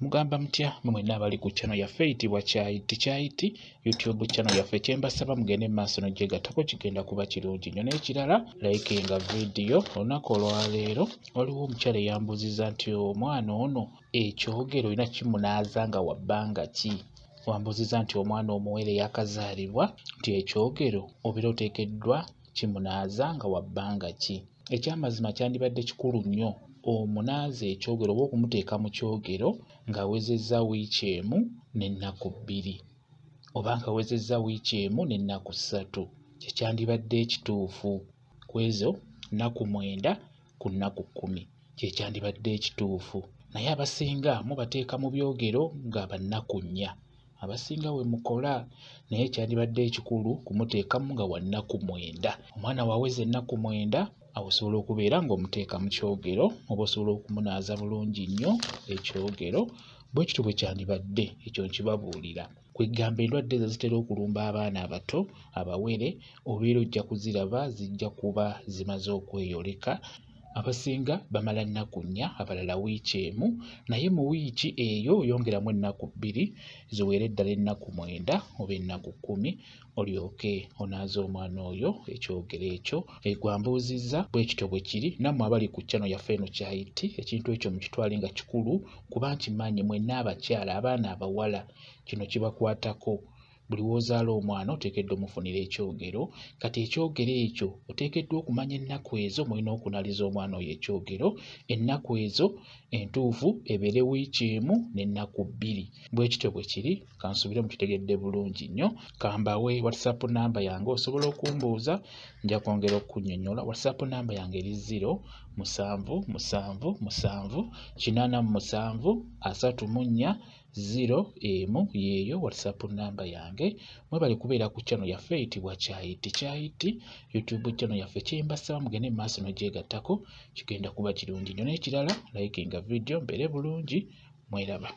Mugamba mutya mwenna abali ku channel yaffe eyitibwa Kyayiti YouTube channel yaffe kyembasaba mugende maaso n'ogyegattako kigenda kuba kirungi nnyo. N'ekirala likinga video. Olunaku olwaleero waliwo omukyala eyambuuziza nti omwana ono Ekyogero olina kimunaaza nga wa bbanga ki? Wambuuziza nti omwana omuwele yakazaalibwa nti Ekyogero obeera oteekeddwa kimunaaza nga wa bbanga ki? Ekyamazima kyandibadde kikulu nnyo omunaaza Ekyogero oba okumuteeka mu kyogero ng'awezezza wiiki emu n'ennaku 2 oba ng'awezezza wiiki emu n'ennaku 3 kyekyandibadde ekituufu ku ezo nnaku 9 ku nnaku 10 kyekyandibadde ekituufu. Naye abasinga mubateeka mu byogero nga bannaku 4 abasinga we mukola, naye kyandibadde ekikulu kumuteekamu nga wa nnaku 9. Omwana waweza ennaku 9 awo osobola okubeera ng'omuteeka mu kyogero oba osobola okumunaaza bulungi nnyo ekyogero. Bwe kityo bwe kyandibadde, ekyo nkibabuulira. Kwegamba endwadde ezo zitera okulumba abaana abato abawere, obeera ojja kuziraba zijja kuba zimaze okweyoleka. Abasinga bamala nnaku 4 abalala wiiki emu, naye mu wiiki eyo oyongeramu ennaku 2 ziwere ddala ennaku 9 oba ennaku 10 olyoke onaaze omwana oyo ekyogero ekyo. Gwambuuzizza bwe kityo bwe kiri. Nammwe abali ku channel yaffe eno Kyayiti, ekintu ekyo mukitwale nga kikulu kuba nkimanyi mwenna abakyala abaana abawala kino kibakwatako. Buli w'ozaala omwana oteekeddwa omufunira ekyogero. Kati ekyogero ekyo oteekeddwa okumanya ennaku ezo mulina okunaaliza omwana oyo ekyogero. Ennaku ezo entuufu ebeere wiiki emu n'ennaku 2. Bwe kityo bwe kiri. Kansubire mukitegedde bulungi nnyo. Kambawe WhatsApp namba yange osobola okumbuuza, nja kwongera okunnyonnyola. WhatsApp namba yange eri 0778734 yeeyo WhatsApp namba yange. Mwebale kubeera ku channel yaffe eyitibwa Kyayiti YouTube channel yaffe kyembasaba mugende maaso n'ogyegattako kigenda kuba kirungi nnyo. N'ekirala likinga video mbeere bulungi. Mweraba.